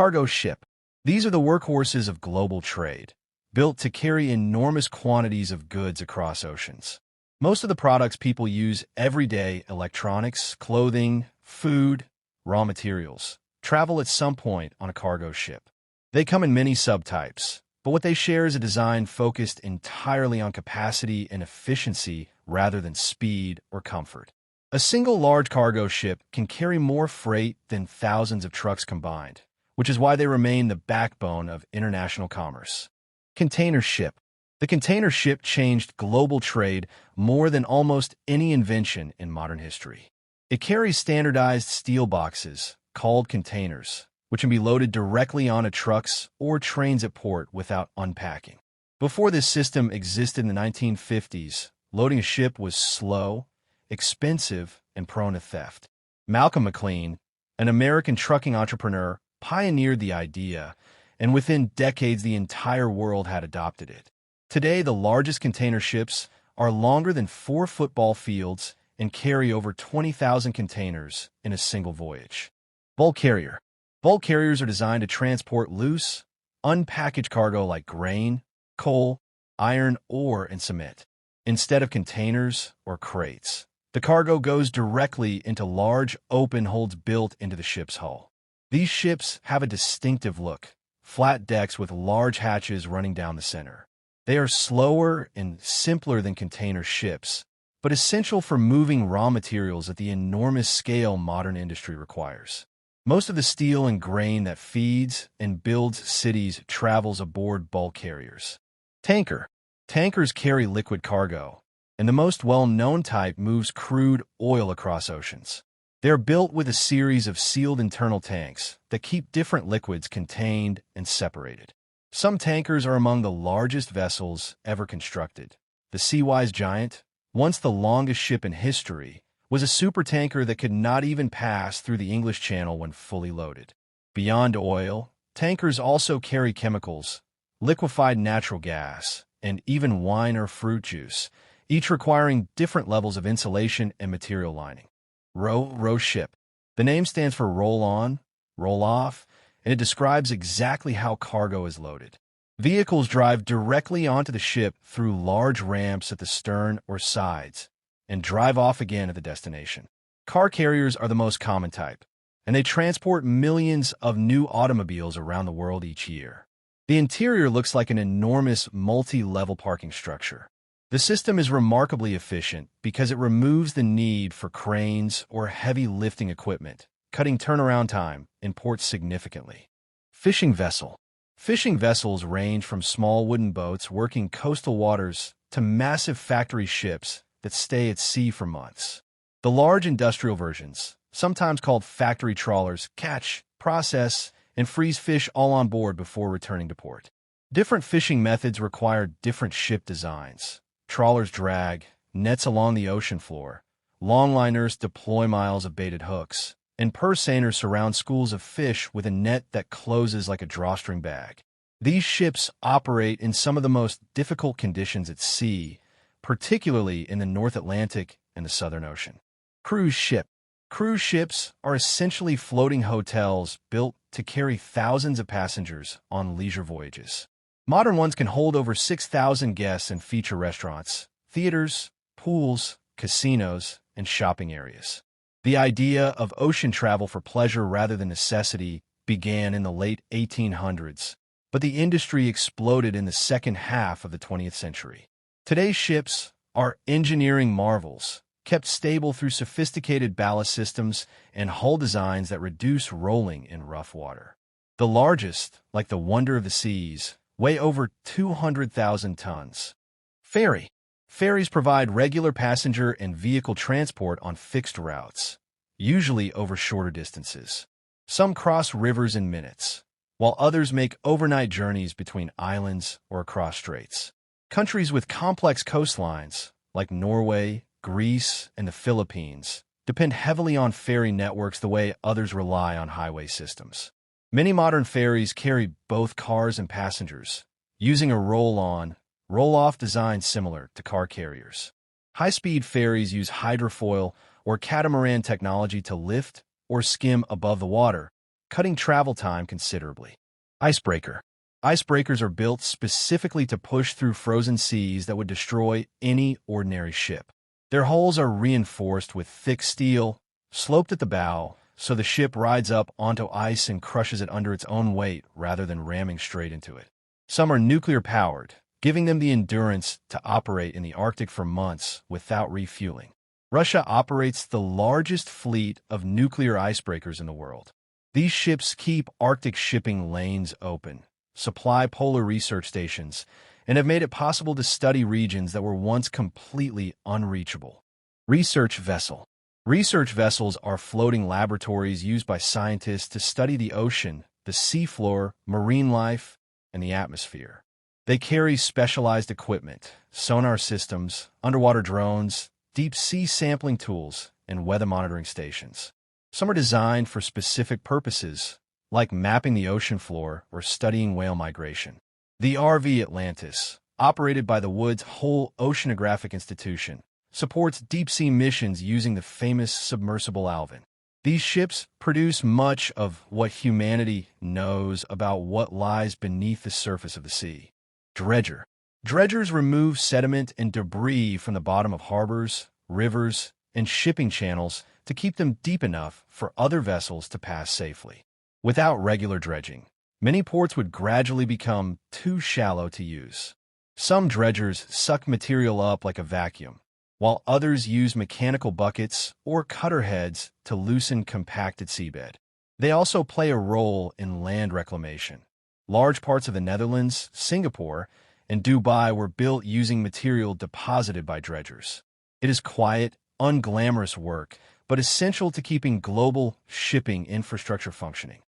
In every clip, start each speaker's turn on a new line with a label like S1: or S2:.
S1: Cargo ship. These are the workhorses of global trade, built to carry enormous quantities of goods across oceans. Most of the products people use every day, electronics, clothing, food, raw materials, travel at some point on a cargo ship. They come in many subtypes, but what they share is a design focused entirely on capacity and efficiency rather than speed or comfort. A single large cargo ship can carry more freight than thousands of trucks combined, which is why they remain the backbone of international commerce. Container ship. The container ship changed global trade more than almost any invention in modern history. It carries standardized steel boxes, called containers, which can be loaded directly onto trucks or trains at port without unpacking. Before this system existed in the 1950s, loading a ship was slow, expensive, and prone to theft. Malcolm McLean, an American trucking entrepreneur, pioneered the idea, and within decades the entire world had adopted it. Today, the largest container ships are longer than 4 football fields and carry over 20,000 containers in a single voyage. Bulk carrier. Bulk carriers are designed to transport loose, unpackaged cargo like grain, coal, iron, ore, and cement. Instead of containers or crates, the cargo goes directly into large open holds built into the ship's hull. These ships have a distinctive look, flat decks with large hatches running down the center. They are slower and simpler than container ships, but essential for moving raw materials at the enormous scale modern industry requires. Most of the steel and grain that feeds and builds cities travels aboard bulk carriers. Tanker. Tankers carry liquid cargo, and the most well-known type moves crude oil across oceans. They are built with a series of sealed internal tanks that keep different liquids contained and separated. Some tankers are among the largest vessels ever constructed. The Seawise Giant, once the longest ship in history, was a supertanker that could not even pass through the English Channel when fully loaded. Beyond oil, tankers also carry chemicals, liquefied natural gas, and even wine or fruit juice, each requiring different levels of insulation and material lining. Row ship. The name stands for roll on, roll off, and it describes exactly how cargo is loaded. Vehicles drive directly onto the ship through large ramps at the stern or sides and drive off again at the destination. Car carriers are the most common type, and they transport millions of new automobiles around the world each year. The interior looks like an enormous multi-level parking structure. The system is remarkably efficient because it removes the need for cranes or heavy lifting equipment, cutting turnaround time in ports significantly. Fishing vessel. Fishing vessels range from small wooden boats working coastal waters to massive factory ships that stay at sea for months. The large industrial versions, sometimes called factory trawlers, catch, process, and freeze fish all on board before returning to port. Different fishing methods require different ship designs. Trawlers drag nets along the ocean floor, longliners deploy miles of baited hooks, and purse seiners surround schools of fish with a net that closes like a drawstring bag. These ships operate in some of the most difficult conditions at sea, particularly in the North Atlantic and the Southern Ocean. Cruise ship. Cruise ships are essentially floating hotels built to carry thousands of passengers on leisure voyages. Modern ones can hold over 6,000 guests and feature restaurants, theaters, pools, casinos, and shopping areas. The idea of ocean travel for pleasure rather than necessity began in the late 1800s, but the industry exploded in the second half of the 20th century. Today's ships are engineering marvels, kept stable through sophisticated ballast systems and hull designs that reduce rolling in rough water. The largest, like the Wonder of the Seas, weigh over 200,000 tons. Ferry. Ferries provide regular passenger and vehicle transport on fixed routes, usually over shorter distances. Some cross rivers in minutes, while others make overnight journeys between islands or across straits. Countries with complex coastlines, like Norway, Greece, and the Philippines, depend heavily on ferry networks the way others rely on highway systems. Many modern ferries carry both cars and passengers, using a roll-on, roll-off design similar to car carriers. High-speed ferries use hydrofoil or catamaran technology to lift or skim above the water, cutting travel time considerably. Icebreaker. Icebreakers are built specifically to push through frozen seas that would destroy any ordinary ship. Their hulls are reinforced with thick steel, sloped at the bow, so the ship rides up onto ice and crushes it under its own weight rather than ramming straight into it. Some are nuclear-powered, giving them the endurance to operate in the Arctic for months without refueling. Russia operates the largest fleet of nuclear icebreakers in the world. These ships keep Arctic shipping lanes open, supply polar research stations, and have made it possible to study regions that were once completely unreachable. Research vessel. Research vessels are floating laboratories used by scientists to study the ocean, the seafloor, marine life, and the atmosphere. They carry specialized equipment, sonar systems, underwater drones, deep-sea sampling tools, and weather monitoring stations. Some are designed for specific purposes, like mapping the ocean floor or studying whale migration. The RV Atlantis, operated by the Woods Hole Oceanographic Institution, supports deep-sea missions using the famous submersible Alvin. These ships produce much of what humanity knows about what lies beneath the surface of the sea. Dredger. Dredgers remove sediment and debris from the bottom of harbors, rivers, and shipping channels to keep them deep enough for other vessels to pass safely. Without regular dredging, many ports would gradually become too shallow to use. Some dredgers suck material up like a vacuum, while others use mechanical buckets or cutter heads to loosen compacted seabed. They also play a role in land reclamation. Large parts of the Netherlands, Singapore, and Dubai were built using material deposited by dredgers. It is quiet, unglamorous work, but essential to keeping global shipping infrastructure functioning.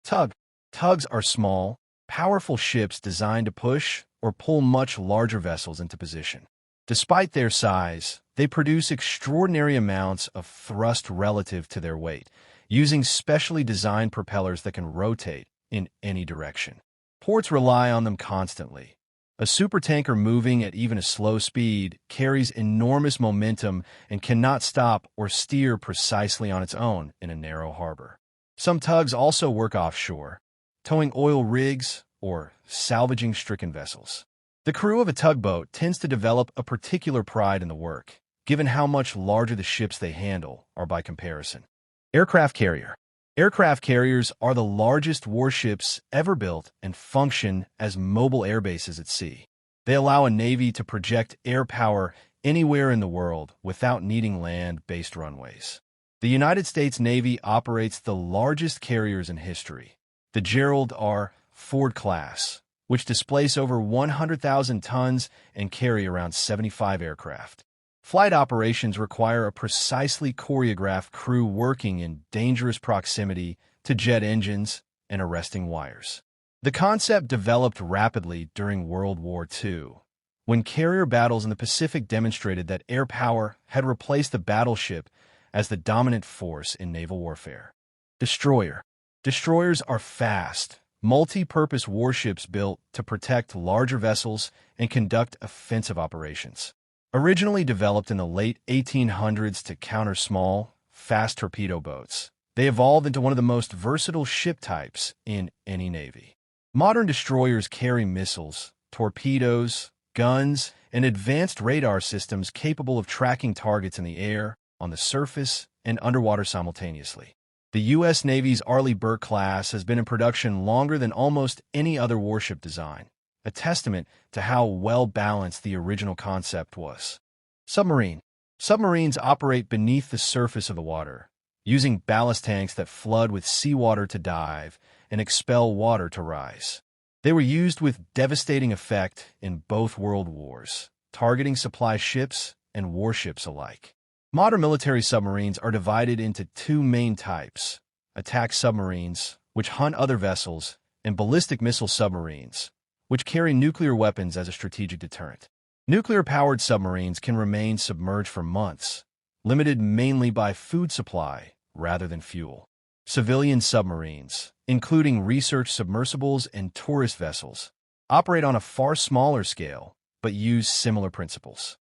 S1: Tugs are small, powerful ships designed to push or pull much larger vessels into position. Despite their size, they produce extraordinary amounts of thrust relative to their weight, using specially designed propellers that can rotate in any direction. Ports rely on them constantly. A supertanker moving at even a slow speed carries enormous momentum and cannot stop or steer precisely on its own in a narrow harbor. Some tugs also work offshore, towing oil rigs or salvaging stricken vessels. The crew of a tugboat tends to develop a particular pride in the work, given how much larger the ships they handle are by comparison. Aircraft carrier. Aircraft carriers are the largest warships ever built and function as mobile airbases at sea. They allow a navy to project air power anywhere in the world without needing land-based runways. The United States Navy operates the largest carriers in history, the Gerald R. Ford class, which displace over 100,000 tons and carry around 75 aircraft. Flight operations require a precisely choreographed crew working in dangerous proximity to jet engines and arresting wires. The concept developed rapidly during World War II, when carrier battles in the Pacific demonstrated that air power had replaced the battleship as the dominant force in naval warfare. Destroyer. Destroyers are fast, multi-purpose warships built to protect larger vessels and conduct offensive operations. Originally developed in the late 1800s to counter small, fast torpedo boats, they evolved into one of the most versatile ship types in any navy. Modern destroyers carry missiles, torpedoes, guns, and advanced radar systems capable of tracking targets in the air, on the surface, and underwater simultaneously. The U.S. Navy's Arleigh Burke class has been in production longer than almost any other warship design, a testament to how well-balanced the original concept was. Submarine. Submarines operate beneath the surface of the water, using ballast tanks that flood with seawater to dive and expel water to rise. They were used with devastating effect in both world wars, targeting supply ships and warships alike. Modern military submarines are divided into two main types: attack submarines, which hunt other vessels, and ballistic missile submarines, which carry nuclear weapons as a strategic deterrent. Nuclear-powered submarines can remain submerged for months, limited mainly by food supply rather than fuel. Civilian submarines, including research submersibles and tourist vessels, operate on a far smaller scale but use similar principles.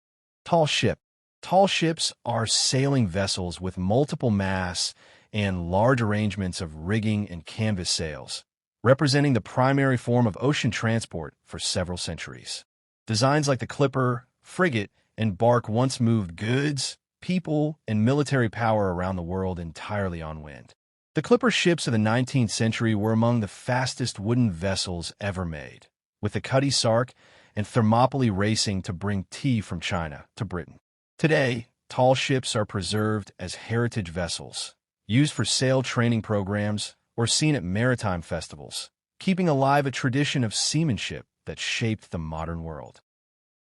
S1: Tall ship. Tall ships are sailing vessels with multiple masts and large arrangements of rigging and canvas sails, representing the primary form of ocean transport for several centuries. Designs like the clipper, frigate, and bark once moved goods, people, and military power around the world entirely on wind. The clipper ships of the 19th century were among the fastest wooden vessels ever made, with the Cutty Sark and Thermopylae racing to bring tea from China to Britain. Today, tall ships are preserved as heritage vessels, used for sail training programs or seen at maritime festivals, keeping alive a tradition of seamanship that shaped the modern world.